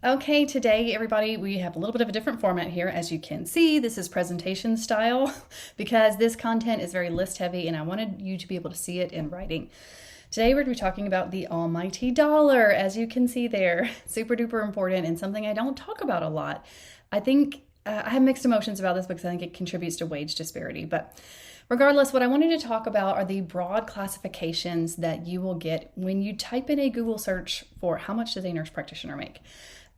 Okay, today everybody, we have a little bit of a different format here. As you can see, this is presentation style because this content is very list heavy and I wanted you to be able to see it in writing. Today we're going to be talking about the almighty dollar, as you can see there. Super duper important and something I don't talk about a lot. I think I have mixed emotions about this because I think it contributes to wage disparity, but regardless, what I wanted to talk about are the broad classifications that you will get when you type in a Google search for how much does a nurse practitioner make.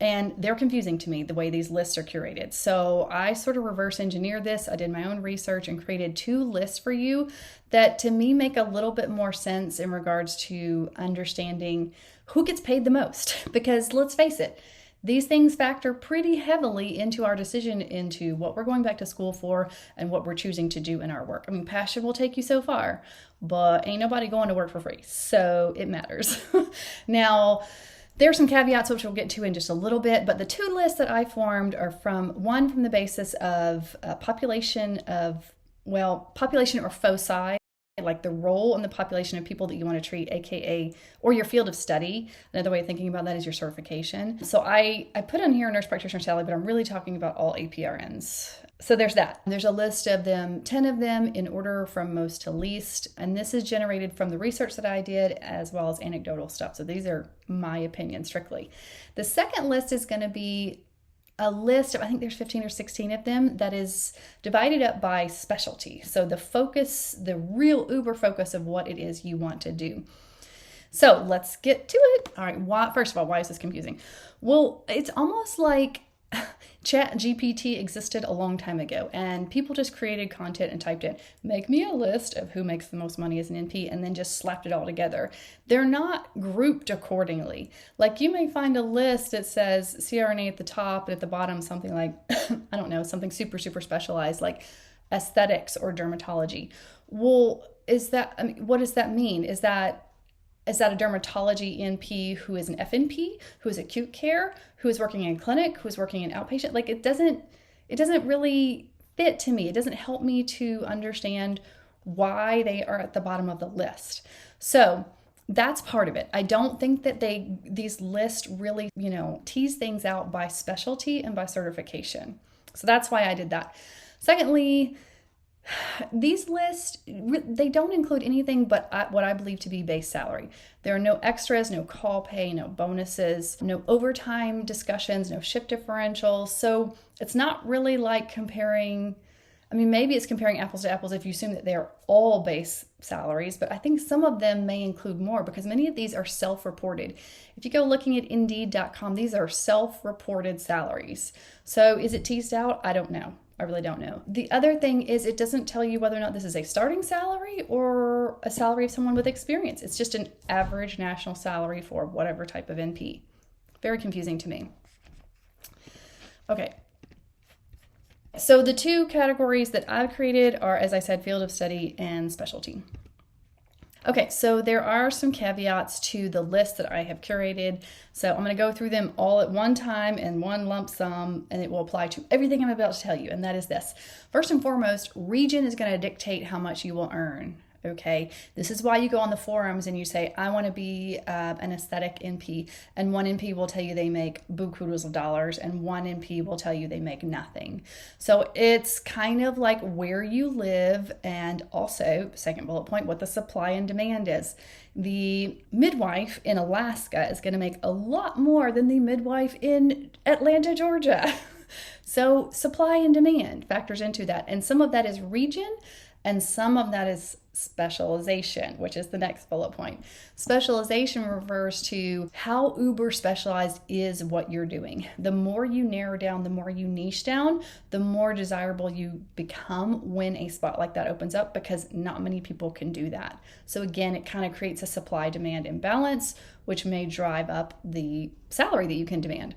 And they're confusing to me the way these lists are curated. So I sort of reverse engineered this. I did my own research and created two lists for you that to me make a little bit more sense in regards to understanding who gets paid the most. Because let's face it, these things factor pretty heavily into our decision into what we're going back to school for and what we're choosing to do in our work. I mean, passion will take you so far, but ain't nobody going to work for free. So it matters. Now, there are some caveats which we'll get to in just a little bit, but the two lists that I formed are from the basis of population or foci, like the role in the population of people that you want to treat, aka, or your field of study. Another way of thinking about that is your certification. So I put on here nurse practitioner salary, but I'm really talking about all APRNs. So there's that. There's a list of them, 10 of them in order from most to least. And this is generated from the research that I did as well as anecdotal stuff. So these are my opinion strictly. The second list is going to be a list of, I think there's 15 or 16 of them, that is divided up by specialty. So the focus, the real uber focus of what it is you want to do. So let's get to it. All right, first of all, why is this confusing? Well, it's almost like ChatGPT existed a long time ago and people just created content and typed in, make me a list of who makes the most money as an NP, and then just slapped it all together. They're not grouped accordingly. Like you may find a list that says CRNA at the top and at the bottom something like, I don't know, something super, super specialized like aesthetics or dermatology. Well, what does that mean? Is that a dermatology NP who is an FNP, who is acute care, who is working in clinic, who is working in outpatient? Like it doesn't really fit to me. It doesn't help me to understand why they are at the bottom of the list. So that's part of it. I don't think that these lists really, tease things out by specialty and by certification. So that's why I did that. Secondly, these lists, they don't include anything but what I believe to be base salary. There are no extras, no call pay, no bonuses, no overtime discussions, no shift differentials. So it's not really like comparing, maybe it's comparing apples to apples if you assume that they're all base salaries, but I think some of them may include more because many of these are self-reported. If you go looking at Indeed.com, these are self-reported salaries. So is it teased out? I don't know. I really don't know. The other thing is it doesn't tell you whether or not this is a starting salary or a salary of someone with experience. It's just an average national salary for whatever type of NP. Very confusing to me. Okay. So the two categories that I've created are, as I said, field of study and specialty. Okay, so there are some caveats to the list that I have curated. So I'm going to go through them all at one time in one lump sum, and it will apply to everything I'm about to tell you, and that is this. First and foremost, region is going to dictate how much you will earn. Okay, this is why you go on the forums and you say, I want to be an aesthetic NP, and one NP will tell you they make bukus of dollars, and one NP will tell you they make nothing. So it's kind of like where you live, and also, second bullet point, what the supply and demand is. The midwife in Alaska is going to make a lot more than the midwife in Atlanta, Georgia. So supply and demand factors into that, and some of that is region, and some of that is specialization, which is the next bullet point. Specialization refers to how uber specialized is what you're doing. The more you narrow down, the more you niche down, the more desirable you become when a spot like that opens up, because not many people can do that. So again, it kind of creates a supply-demand imbalance, which may drive up the salary that you can demand.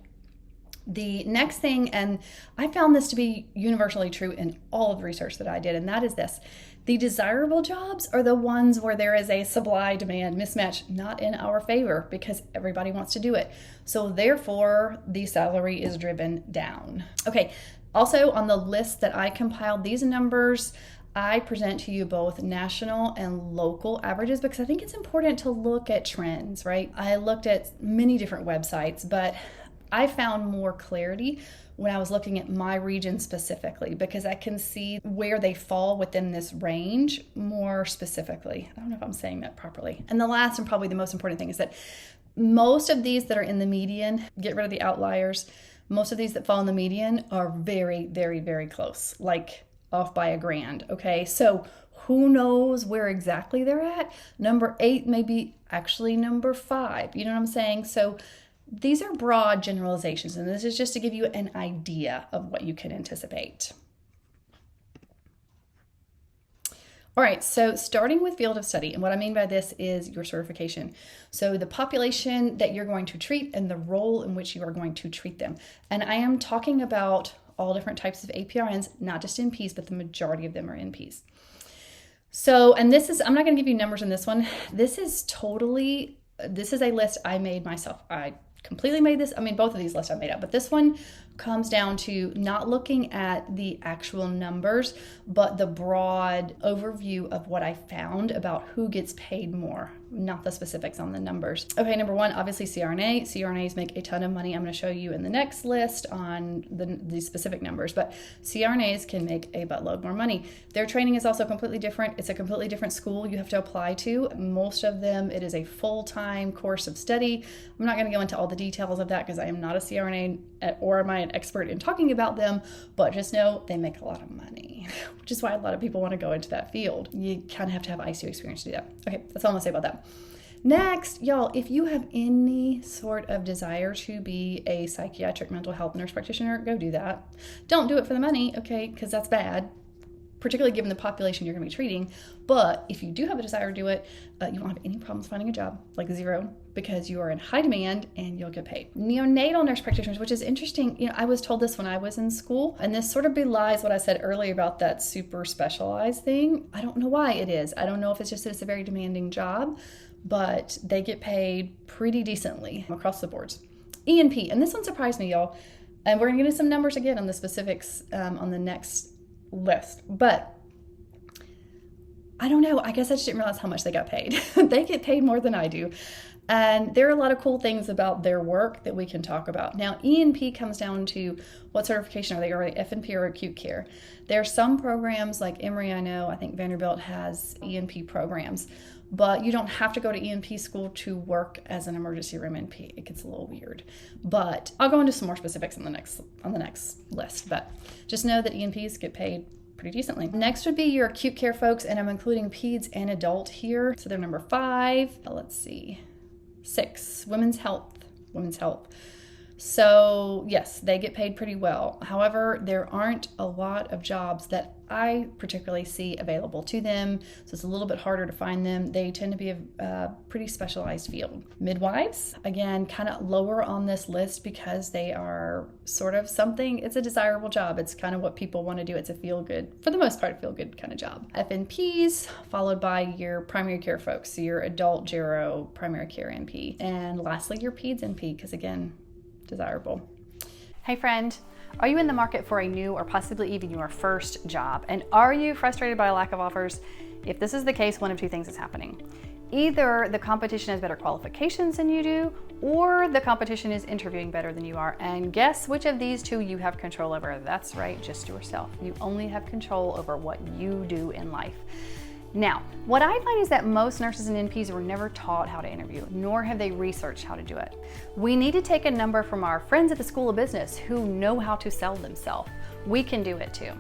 The next thing, and I found this to be universally true in all of the research that I did, and that is this. The desirable jobs are the ones where there is a supply-demand mismatch, not in our favor, because everybody wants to do it. So therefore, the salary is driven down. Okay, also on the list that I compiled, these numbers, I present to you both national and local averages because I think it's important to look at trends, right? I looked at many different websites, but I found more clarity when I was looking at my region specifically, because I can see where they fall within this range more specifically. I don't know if I'm saying that properly. And the last and probably the most important thing is that most of these that are in the median, get rid of the outliers, most of these that fall in the median are very, very, very close, like off by a grand, okay? So who knows where exactly they're at? Number 8 may be actually number 5, you know what I'm saying? So these are broad generalizations, and this is just to give you an idea of what you can anticipate. All right, so starting with field of study, and what I mean by this is your certification. So the population that you're going to treat and the role in which you are going to treat them. And I am talking about all different types of APRNs, not just NPs, but the majority of them are NPs. So, and this is, I'm not going to give you numbers in this one. This is a list I made myself. I completely made this. I mean, both of these lists I made up, but this one comes down to not looking at the actual numbers, but the broad overview of what I found about who gets paid more, not the specifics on the numbers. Okay, number 1, obviously CRNA. CRNAs make a ton of money. I'm going to show you in the next list on the specific numbers, but CRNAs can make a buttload more money. Their training is also completely different. It's a completely different school you have to apply to. Most of them, it is a full-time course of study. I'm not going to go into all the details of that because I am not a CRNA, or am I an expert in talking about them, but just know they make a lot of money, which is why a lot of people want to go into that field. You kind of have to have ICU experience to do that. Okay, that's all I'm going to say about that. Next, y'all, if you have any sort of desire to be a psychiatric mental health nurse practitioner, go do that. Don't do it for the money, okay, because that's bad, particularly given the population you're going to be treating. But if you do have a desire to do it, you won't have any problems finding a job, like 0, because you are in high demand and you'll get paid. Neonatal nurse practitioners, which is interesting. You know, I was told this when I was in school, and this sort of belies what I said earlier about that super specialized thing. I don't know why it is. I don't know if it's just that it's a very demanding job, but they get paid pretty decently across the boards. ENP, and this one surprised me, y'all. And we're going to get into some numbers again on the specifics on the next list, but I don't know. I guess I just didn't realize how much they got paid. They get paid more than I do. And there are a lot of cool things about their work that we can talk about. Now, ENP comes down to what certification are they? Are they FNP or acute care? There are some programs like Emory, I think Vanderbilt has ENP programs, but you don't have to go to ENP school to work as an emergency room NP. It gets a little weird, but I'll go into some more specifics on the next list. But just know that ENPs get paid pretty decently. Next would be your acute care folks, and I'm including peds and adult here. So they're number 5. Let's see. 6, women's health. So yes, they get paid pretty well. However, there aren't a lot of jobs that I particularly see available to them, so it's a little bit harder to find them. They tend to be a pretty specialized field. Midwives, again, kind of lower on this list because they are sort of something, it's a desirable job. It's kind of what people want to do. It's a feel good, for the most part, feel good kind of job. FNPs, followed by your primary care folks, so your adult gero primary care NP. And lastly, your peds NP, because again, desirable. Hey friend, are you in the market for a new or possibly even your first job? And are you frustrated by a lack of offers? If this is the case, one of 2 things is happening. Either the competition has better qualifications than you do, or the competition is interviewing better than you are. And guess which of these 2 you have control over? That's right, just yourself. You only have control over what you do in life. Now, what I find is that most nurses and NPs were never taught how to interview, nor have they researched how to do it. We need to take a number from our friends at the School of Business who know how to sell themselves. We can do it too.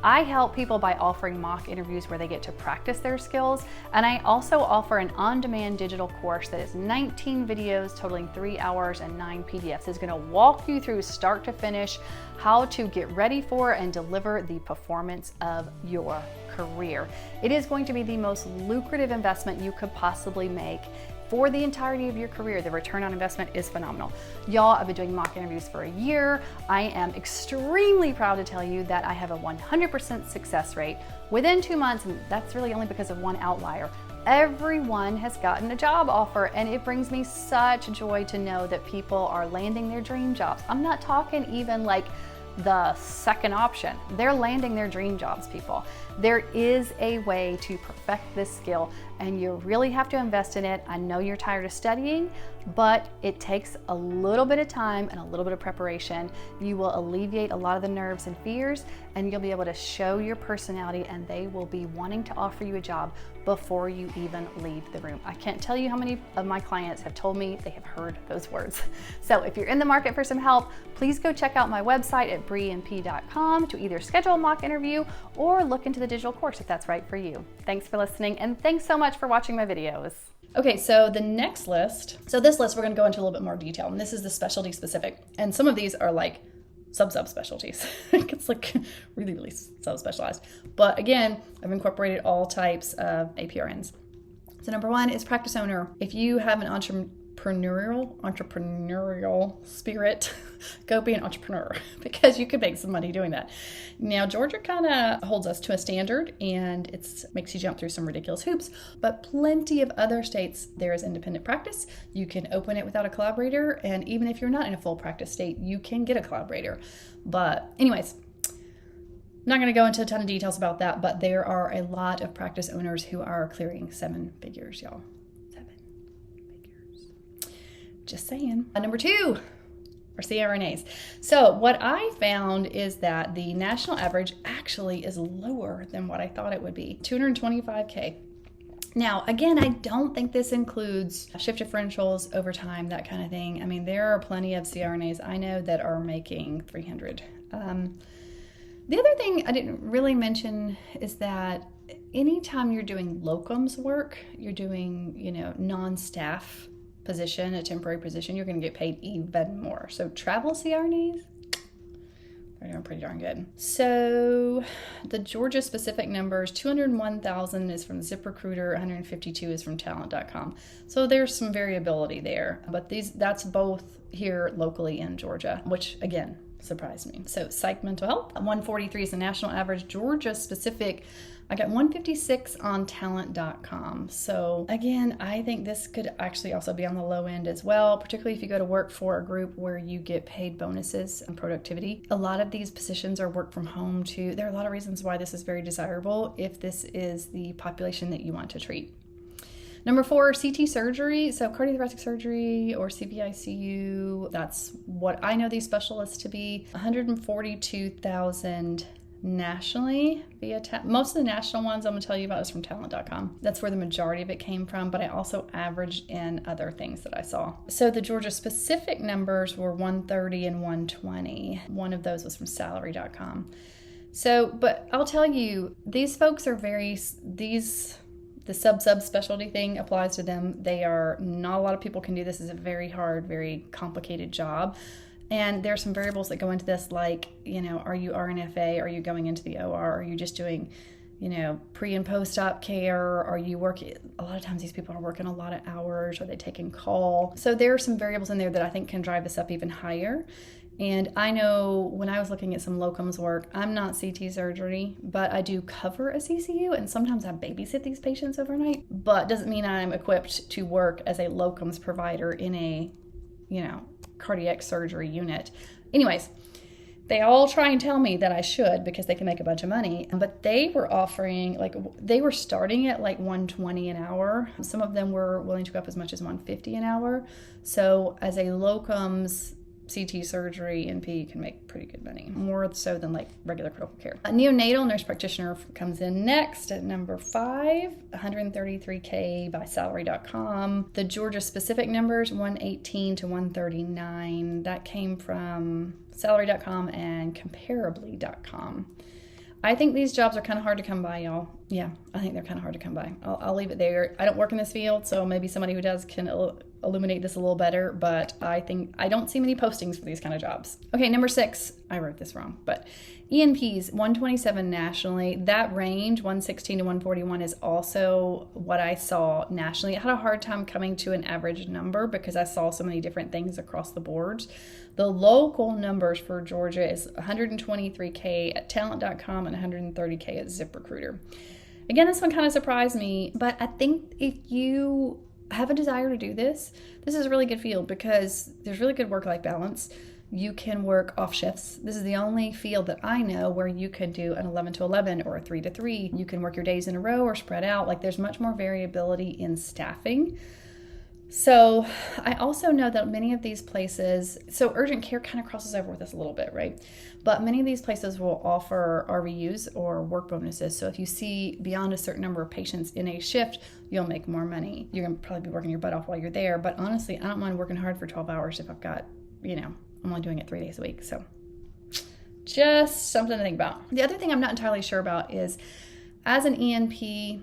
I help people by offering mock interviews where they get to practice their skills, and I also offer an on-demand digital course that is 19 videos totaling 3 hours and 9 PDFs. It's going to walk you through start to finish how to get ready for and deliver the performance of your career. It is going to be the most lucrative investment you could possibly make for the entirety of your career. The return on investment is phenomenal. Y'all, I've been doing mock interviews for a year. I am extremely proud to tell you that I have a 100% success rate within 2 months, and that's really only because of one outlier. Everyone has gotten a job offer, and it brings me such joy to know that people are landing their dream jobs. I'm not talking even like the second option. They're landing their dream jobs, people. There is a way to perfect this skill, and you really have to invest in it. I know you're tired of studying, but it takes a little bit of time and a little bit of preparation. You will alleviate a lot of the nerves and fears, and you'll be able to show your personality, and they will be wanting to offer you a job before you even leave the room. I can't tell you how many of my clients have told me they have heard those words. So if you're in the market for some help, please go check out my website at briemp.com to either schedule a mock interview or look into the digital course if that's right for you. Thanks for listening, and thanks so much for watching my videos. Okay, so the next list, this list we're going to go into a little bit more detail, and this is the specialty specific, and some of these are like subspecialties. It's like really subspecialized. But again, I've incorporated all types of APRNs. So number one is practice owner. If you have an entrepreneurial spirit, go be an entrepreneur because you could make some money doing that. Now, Georgia kind of holds us to a standard, and it makes you jump through some ridiculous hoops, but plenty of other states, there is independent practice. You can open it without a collaborator, and even if you're not in a full practice state, you can get a collaborator. But anyways, I'm not going to go into a ton of details about that, but there are a lot of practice owners who are clearing 7 figures, y'all. 7 figures. Just saying. Number 2 are CRNAs. So what I found is that the national average actually is lower than what I thought it would be. $225K. Now, again, I don't think this includes shift differentials, overtime, that kind of thing. I mean, there are plenty of CRNAs I know that are making $300. The other thing I didn't really mention is that anytime you're doing locums work, you're doing, non-staff position, a temporary position, you're going to get paid even more. So travel CRNAs, they're doing pretty darn good. So the Georgia specific numbers, 201,000 is from ZipRecruiter, 152 is from talent.com. So there's some variability there, but that's both here locally in Georgia, which again, surprised me. So psych mental health, 143 is the national average. Georgia specific, I got 156 on talent.com. So again, I think this could actually also be on the low end as well, particularly if you go to work for a group where you get paid bonuses and productivity. A lot of these positions are work from home too. There are a lot of reasons why this is very desirable if this is the population that you want to treat. Number 4, CT surgery. So cardiothoracic surgery or CVICU. That's what I know these specialists to be. 142,000 nationally via most of the national ones I'm going to tell you about is from talent.com. That's where the majority of it came from, but I also averaged in other things that I saw. So the Georgia specific numbers were 130 and 120. One of those was from salary.com. So, but I'll tell you, these folks are the subspecialty thing applies to them. Not a lot of people can do this. It's a very hard, very complicated job. And there are some variables that go into this, like, are you RNFA? Are you going into the OR? Are you just doing, pre and post-op care? Are you working? A lot of times these people are working a lot of hours. Are they taking call? So there are some variables in there that I think can drive this up even higher. And I know when I was looking at some locums work, I'm not CT surgery, but I do cover a CCU, and sometimes I babysit these patients overnight. But doesn't mean I'm equipped to work as a locums provider in a, cardiac surgery unit. Anyways, they all try and tell me that I should because they can make a bunch of money, but they were offering, they were starting at like 120 an hour. Some of them were willing to go up as much as 150 an hour. So as a locums CT surgery NP can make pretty good money, more so than like regular critical care. A neonatal nurse practitioner comes in next at number 5, 133K by salary.com. The Georgia specific numbers, 118 to 139. That came from salary.com and comparably.com. I think these jobs are kind of hard to come by, y'all. Yeah, I think they're kind of hard to come by. I'll leave it there. I don't work in this field, so maybe somebody who does can illuminate this a little better, but I don't see many postings for these kind of jobs. Okay, number 6, I wrote this wrong, but ENPs, 127 nationally. That range, 116 to 141, is also what I saw nationally. I had a hard time coming to an average number because I saw so many different things across the boards. The local numbers for Georgia is 123K at talent.com and 130K at ZipRecruiter. Again, this one kind of surprised me, but I think if you have a desire to do this, this is a really good field because there's really good work-life balance. You can work off shifts. This is the only field that I know where you could do an 11 to 11 or a 3 to 3. You can work your days in a row or spread out. Like, there's much more variability in staffing. So I also know that many of these places, so urgent care kind of crosses over with us a little bit, right? But many of these places will offer RVUs or work bonuses. So if you see beyond a certain number of patients in a shift, you'll make more money. You're going to probably be working your butt off while you're there. But honestly, I don't mind working hard for 12 hours if I've got, I'm only doing it 3 days a week. So just something to think about. The other thing I'm not entirely sure about is, as an ENP,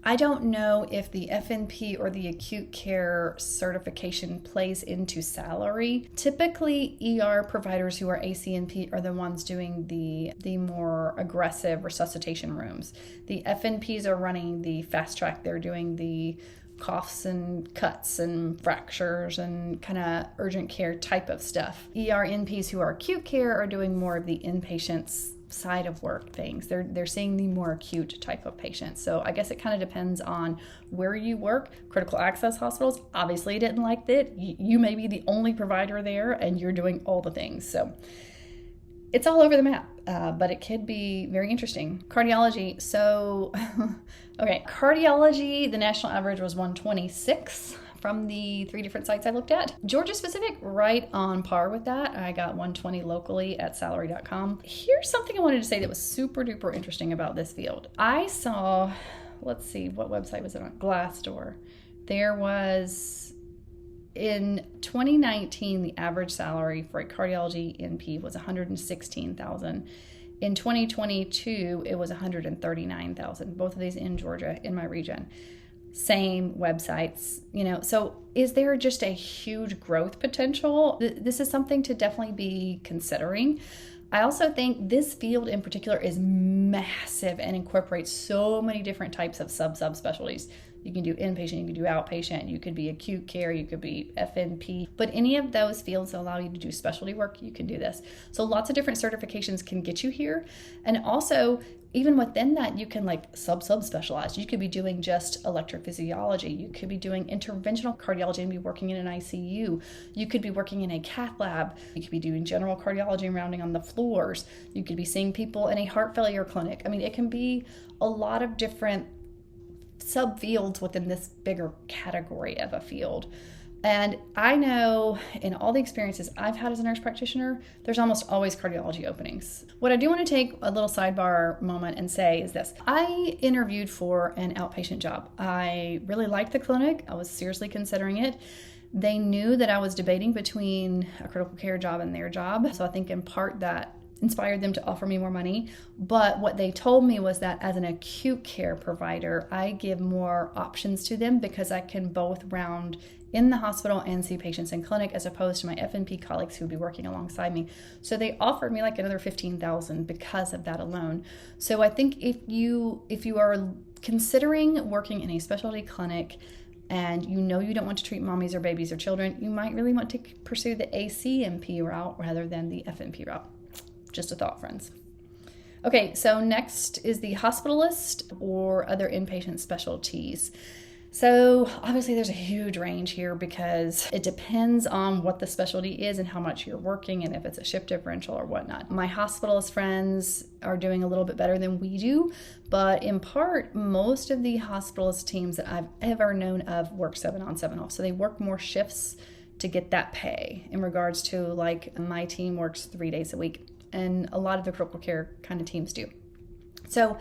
I don't know if the FNP or the acute care certification plays into salary. Typically, ER providers who are ACNP are the ones doing the more aggressive resuscitation rooms. The FNPs are running the fast track. They're doing the coughs and cuts and fractures and kind of urgent care type of stuff. ER NPs who are acute care are doing more of the inpatients side of work things. They're seeing the more acute type of patients. So I guess it kind of depends on where you work. Critical access hospitals obviously didn't like that. You may be the only provider there and you're doing all the things. So it's all over the map, but it could be very interesting. Cardiology. So, okay, cardiology, the national average was 126 from the 3 different sites I looked at. Georgia specific, right on par with that. I got 120 locally at salary.com. Here's something I wanted to say that was super duper interesting about this field. I saw, let's see, what website was it on? Glassdoor. There was, in 2019, the average salary for a cardiology NP was $116,000. In 2022, it was $139,000. Both of these in Georgia, in my region. Same websites, so is there just a huge growth potential? This is something to definitely be considering. I also think this field in particular is massive and incorporates so many different types of subspecialties. You can do inpatient, you can do outpatient, you could be acute care, you could be FNP, but any of those fields that allow you to do specialty work, you can do this. So lots of different certifications can get you here. And also, even within that, you can sub-specialize. You could be doing just electrophysiology. You could be doing interventional cardiology and be working in an ICU. You could be working in a cath lab. You could be doing general cardiology and rounding on the floors. You could be seeing people in a heart failure clinic. I mean, it can be a lot of different subfields within this bigger category of a field. And I know in all the experiences I've had as a nurse practitioner, there's almost always cardiology openings. What I do want to take a little sidebar moment and say is this. I interviewed for an outpatient job. I really liked the clinic. I was seriously considering it. They knew that I was debating between a critical care job and their job. So I think in part that inspired them to offer me more money. But what they told me was that as an acute care provider, I give more options to them because I can both round in the hospital and see patients in clinic as opposed to my FNP colleagues who would be working alongside me. So they offered me another $15,000 because of that alone. So I think if you are considering working in a specialty clinic and you don't want to treat mommies or babies or children, you might really want to pursue the ACNP route rather than the FNP route. Just a thought, friends. Okay, so next is the hospitalist or other inpatient specialties. So obviously there's a huge range here because it depends on what the specialty is and how much you're working and if it's a shift differential or whatnot. My hospitalist friends are doing a little bit better than we do, but in part, most of the hospitalist teams that I've ever known of work 7 on 7 off. So they work more shifts to get that pay in regards to my team works 3 days a week and a lot of the critical care kind of teams do. So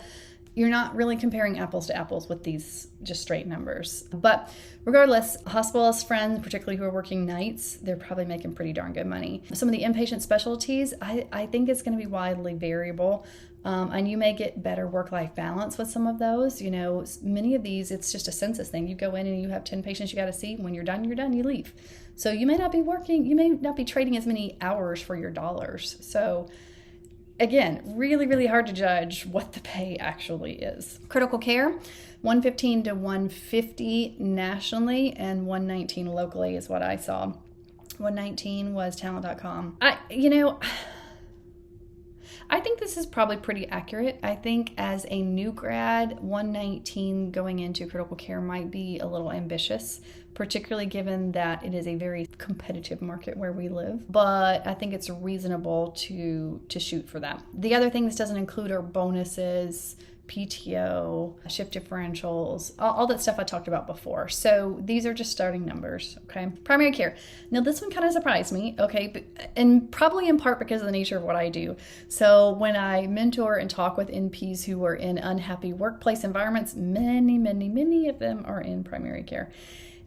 you're not really comparing apples to apples with these just straight numbers. But regardless, hospitalist friends, particularly who are working nights, they're probably making pretty darn good money. Some of the inpatient specialties, I think it's going to be widely variable. And you may get better work-life balance with some of those. Many of these, it's just a census thing. You go in and you have 10 patients you got to see. When you're done, you leave. So you may not be working, you may not be trading as many hours for your dollars. So again, really, really hard to judge what the pay actually is. Critical care, $115 to $150 nationally and $119 locally is what I saw. $119 was talent.com. I think this is probably pretty accurate. I think as a new grad, 119 going into critical care might be a little ambitious, particularly given that it is a very competitive market where we live. But I think it's reasonable to shoot for that. The other thing this doesn't include are bonuses, PTO, shift differentials, all that stuff I talked about before. So these are just starting numbers, okay? Primary care. Now this one kind of surprised me, okay? And probably in part because of the nature of what I do. So when I mentor and talk with NPs who are in unhappy workplace environments, many of them are in primary care.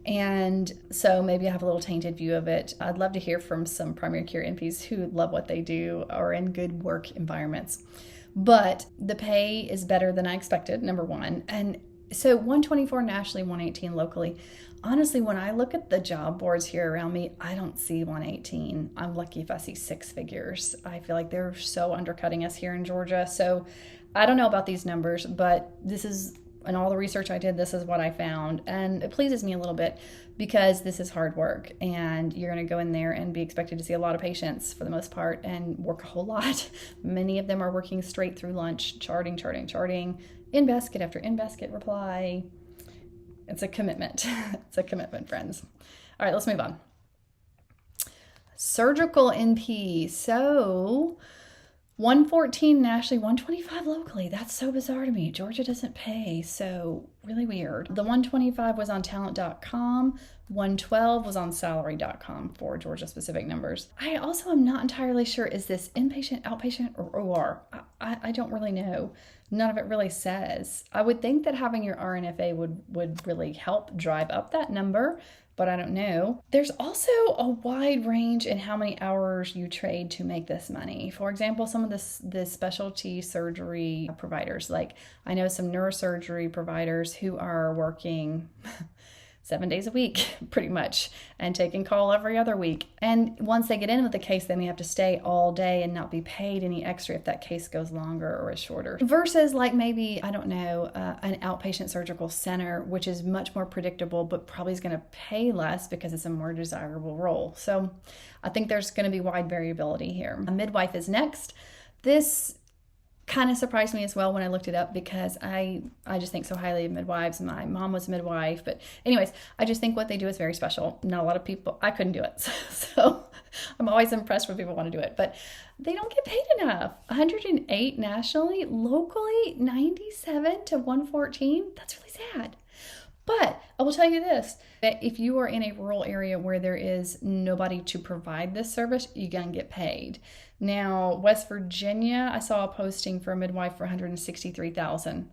And so maybe I have a little tainted view of it. I'd love to hear from some primary care NPs who love what they do or in good work environments. But the pay is better than I expected, number one. And so 124 nationally, 118 locally. Honestly, when I look at the job boards here around me, I don't see 118. I'm lucky if I see six figures. I feel like they're so undercutting us here in Georgia. So I don't know about these numbers, but this is, in all the research I did, this is what I found. And it pleases me a little bit because this is hard work and you're going to go in there and be expected to see a lot of patients for the most part and work a whole lot. Many of them are working straight through lunch, charting, in basket after in basket reply. It's a commitment. It's a commitment, friends. All right, let's move on. Surgical NP. So 114 nationally, 125 locally. That's so bizarre to me. Georgia doesn't pay, so really weird. The 125 was on talent.com. 112 was on salary.com for Georgia specific numbers. I also am not entirely sure, is this inpatient, outpatient, or OR? I don't really know. None of it really says. I would think that having your RNFA would really help drive up that number, but I don't know. There's also a wide range in how many hours you trade to make this money. For example, some of the specialty surgery providers, like I know some neurosurgery providers who are working 7 days a week, pretty much, and taking call every other week. And once they get in with the case, they may have to stay all day and not be paid any extra if that case goes longer or is shorter. Versus like maybe, I don't know, an outpatient surgical center, which is much more predictable, but probably is going to pay less because it's a more desirable role. So I think there's going to be wide variability here. A midwife is next. This kind of surprised me as well when I looked it up because I just think so highly of midwives. My mom was a midwife, but anyways, I just think what they do is very special. Not a lot of people, I couldn't do it. So I'm always impressed when people want to do it, but they don't get paid enough. 108 nationally, locally 97 to 114. That's really sad. But I will tell you this, that if you are in a rural area where there is nobody to provide this service, you're going to get paid. Now, West Virginia, I saw a posting for a midwife for $163,000.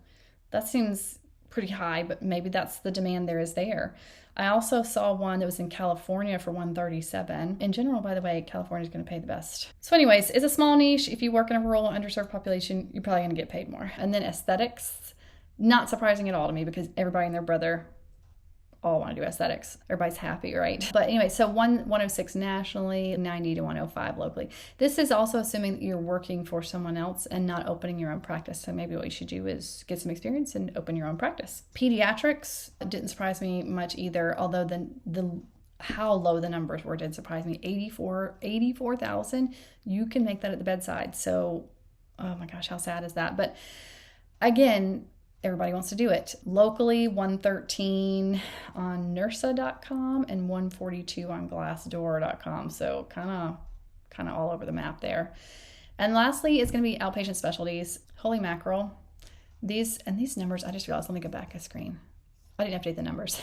That seems pretty high, but maybe that's the demand there is there. I also saw one that was in California for $137,000. In general, by the way, California is going to pay the best. So anyways, it's a small niche. If you work in a rural, underserved population, you're probably going to get paid more. And then aesthetics, not surprising at all to me because everybody and their brother all want to do aesthetics. Everybody's happy, right? But anyway, so 106 nationally, 90 to 105 locally. This is also assuming that you're working for someone else and not opening your own practice. So maybe what you should do is get some experience and open your own practice. Pediatrics didn't surprise me much either, although the how low the numbers were did surprise me. 84,000. You can make that at the bedside. So, oh my gosh, how sad is that? But again, everybody wants to do it. Locally, 113 on nursa.com and 142 on glassdoor.com. So kind of all over the map there. And lastly, it's going to be outpatient specialties. Holy mackerel. These numbers, I just realized, let me go back a screen. I didn't update the numbers.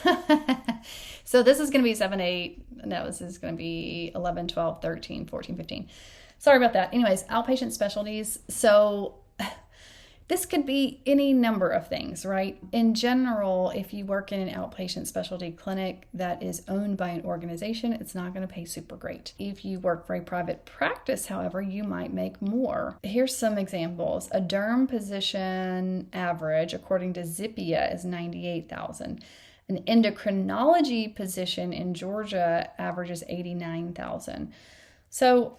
So this is going to be 7, 8. No, this is going to be 11, 12, 13, 14, 15. Sorry about that. Anyways, outpatient specialties. So this could be any number of things, right? In general, if you work in an outpatient specialty clinic that is owned by an organization, it's not going to pay super great. If you work for a private practice, however, you might make more. Here's some examples. A derm position average, according to Zippia, is $98,000. An endocrinology position in Georgia averages $89,000. So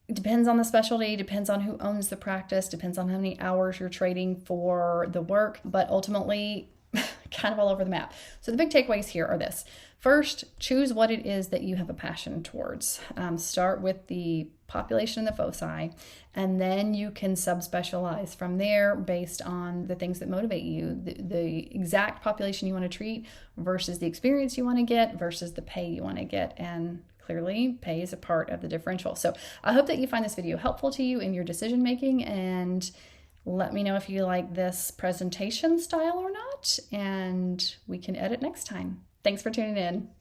it depends on the specialty, depends on who owns the practice, depends on how many hours you're trading for the work. But ultimately, kind of all over the map. So the big takeaways here are this. First, choose what it is that you have a passion towards. Start with the population and the foci, and then you can subspecialize from there based on the things that motivate you, the exact population you want to treat versus the experience you want to get versus the pay you want to get. And clearly, pay is a part of the differential. So I hope that you find this video helpful to you in your decision making, and let me know if you like this presentation style or not, and we can edit next time. Thanks for tuning in.